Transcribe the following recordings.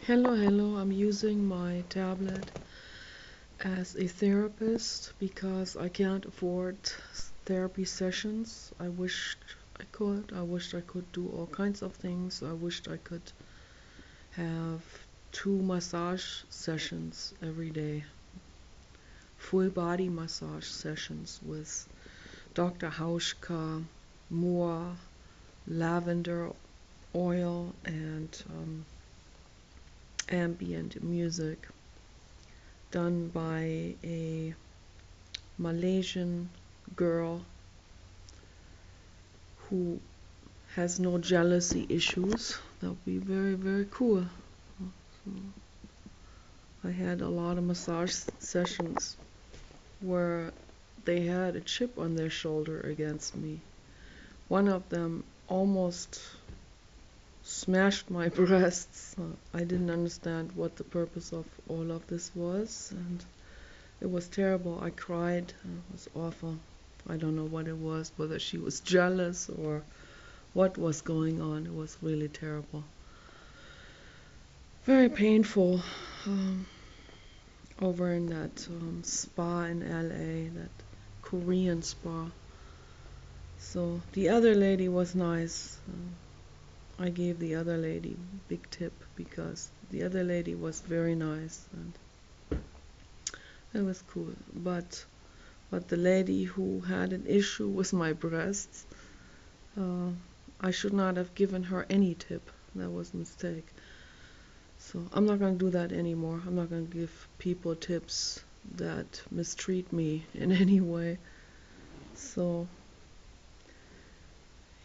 Hello, I'm using my tablet as a therapist because I can't afford therapy sessions. I wished I could. I wished I could do all kinds of things. I wished I could have 2 massage sessions every day, full body massage sessions with Dr. Hauschka, more lavender oil, and ambient music done by a Malaysian girl who has no jealousy issues. That would be very cool. So I had a lot of massage sessions where they had a chip on their shoulder against me. One of them almost smashed my breasts. I didn't understand what the purpose of all of this was, and it was terrible. I cried. It was awful. I don't know what it was, whether she was jealous or what was going on. It was really terrible. Very painful. Over in that spa in LA, that Korean spa. So the other lady was nice. I gave the other lady big tip because the other lady was very nice and it was cool. But the lady who had an issue with my breasts, I should not have given her any tip. That was a mistake. So I'm not going to do that anymore. I'm not going to give people tips that mistreat me in any way. So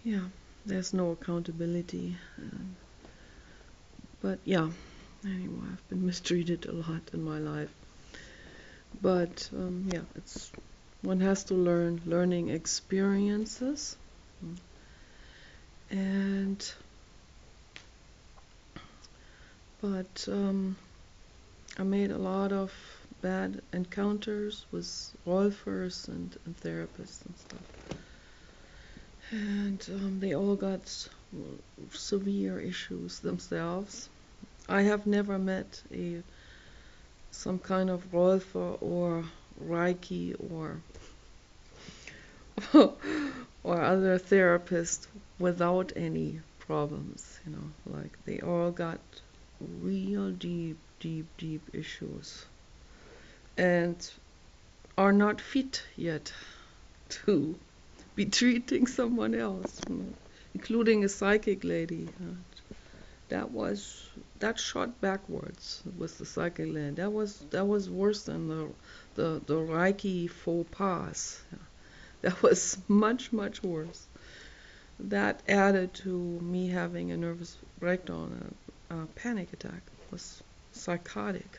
yeah, there's no accountability. But yeah, anyway, I've been mistreated a lot in my life. But yeah, it's one has to learning experiences. And but I made a lot of bad encounters with golfers and therapists and stuff. And they all got severe issues themselves. I have never met some kind of golfer or Reiki or or other therapist without any problems, like they all got real deep issues and are not fit yet to be treating someone else, including a psychic lady. That shot backwards with the psychic lady. That was worse than the Reiki faux pas. That was much worse. That added to me having a nervous breakdown, a panic attack. It was psychotic.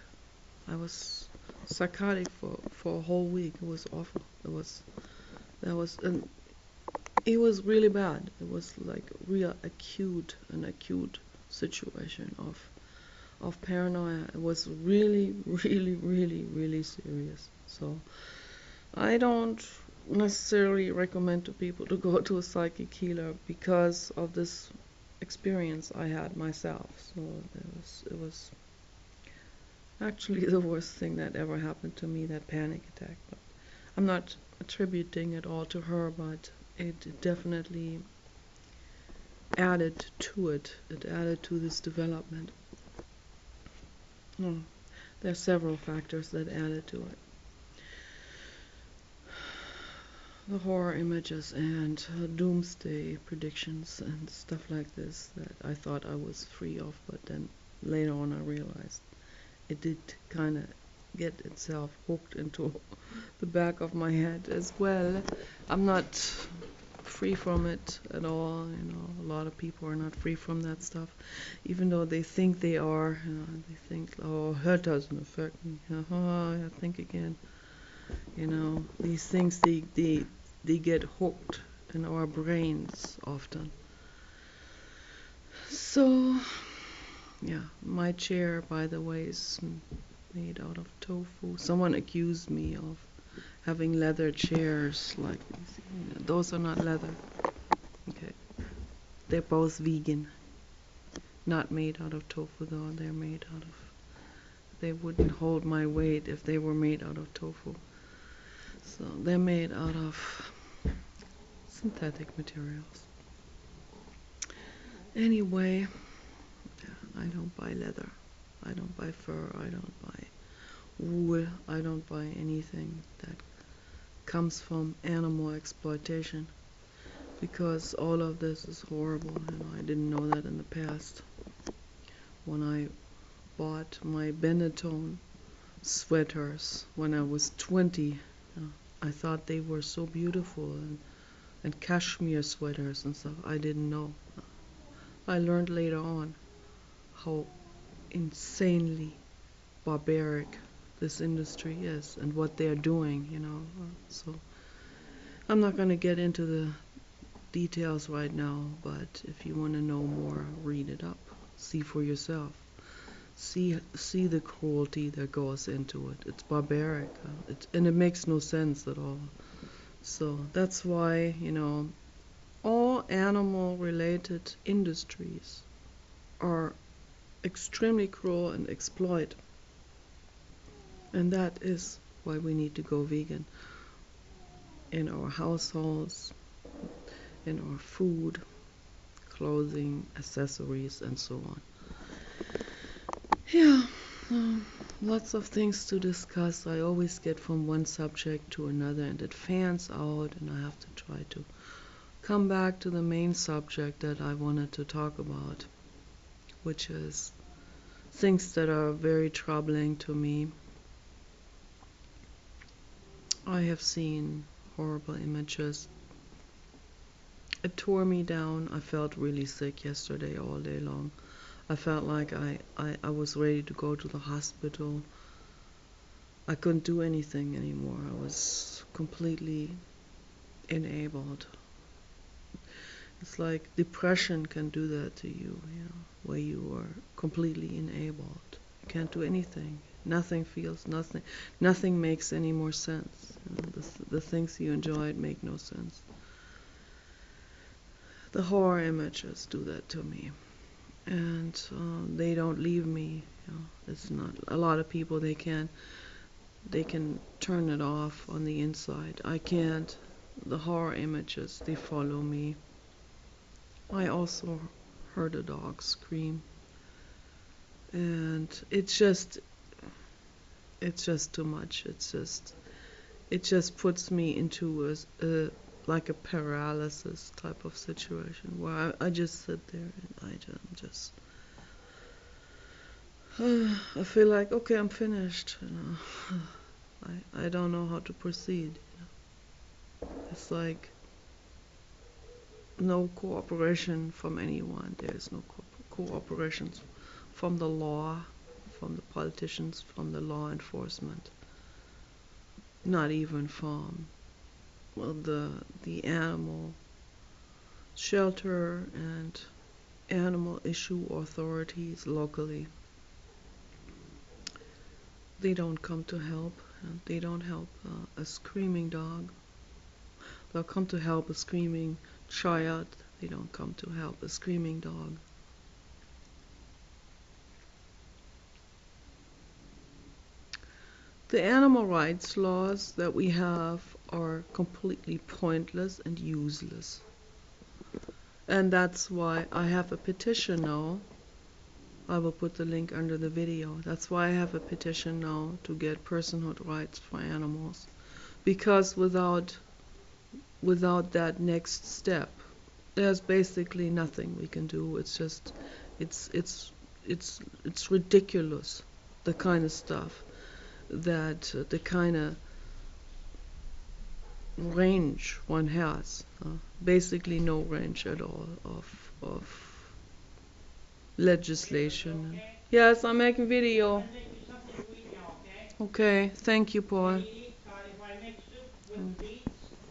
I was psychotic for a whole week. It was awful. And it was really bad. It was like an acute situation of paranoia. It was really serious. So I don't necessarily recommend to people to go to a psychic healer because of this experience I had myself. So it was actually the worst thing that ever happened to me, that panic attack. But I'm not attributing it all to her, but it definitely added to it. It added to this development. There are several factors that added to it. The horror images and doomsday predictions and stuff like this that I thought I was free of, but then later on I realized it did kind of get itself hooked into the back of my head as well. I'm not free from it at all. A lot of people are not free from that stuff, even though they think they are. They think, oh, that doesn't affect me. I think again. These things they get hooked in our brains often. So yeah, my chair, by the way, is made out of tofu. Someone accused me of having leather chairs like these. Those are not leather. Okay. They're both vegan. not made out of tofu though. They're made out of. They wouldn't hold my weight if they were made out of tofu. So they're made out of synthetic materials. Anyway, I don't buy leather. I don't buy fur. I don't buy wool. I don't buy anything that comes from animal exploitation, because all of this is horrible, and I didn't know that in the past. When I bought my Benetton sweaters when I was 20, I thought they were so beautiful, and cashmere sweaters and stuff. I didn't know. I learned later on how insanely barbaric this industry is and what they're doing, So I'm not going to get into the details right now, but if you want to know more, read it up. See for yourself. See the cruelty that goes into it. It's barbaric, and it makes no sense at all. So that's why, all animal-related industries are extremely cruel and exploit. And that is why we need to go vegan in our households, in our food, clothing, accessories, and so on. Yeah, lots of things to discuss. I always get from one subject to another, and it fans out, and I have to try to come back to the main subject that I wanted to talk about, which is things that are very troubling to me. I have seen horrible images. It tore me down. I felt really sick yesterday all day long. I felt like I was ready to go to the hospital. I couldn't do anything anymore. I was completely enabled. It's like depression can do that to you, where you are completely enabled. You can't do anything. Nothing feels, nothing makes any more sense. The things you enjoyed make no sense. The horror images do that to me. And they don't leave me. It's not a lot of people. They can turn it off on the inside. I can't. The horror images, they follow me. I also heard a dog scream, and it's just too much. It just puts me into a like a paralysis type of situation where I just sit there and I feel like, okay, I'm finished. I don't know how to proceed. It's like no cooperation from anyone. There's no cooperation from the law, from the politicians, from the law enforcement. Not even from the animal shelter and animal issue authorities locally. They don't come to help. They don't help a screaming dog. They'll come to help a screaming child. They don't come to help a screaming dog. The animal rights laws that we have are completely pointless and useless. And that's why I have a petition now. I will put the link under the video. That's why I have a petition now to get personhood rights for animals. Because without that next step, there's basically nothing we can do. It's just, it's ridiculous, the kind of stuff that the kind of range one has. Basically no range at all of legislation. Yes, I'm making video. Okay, thank you, Paul.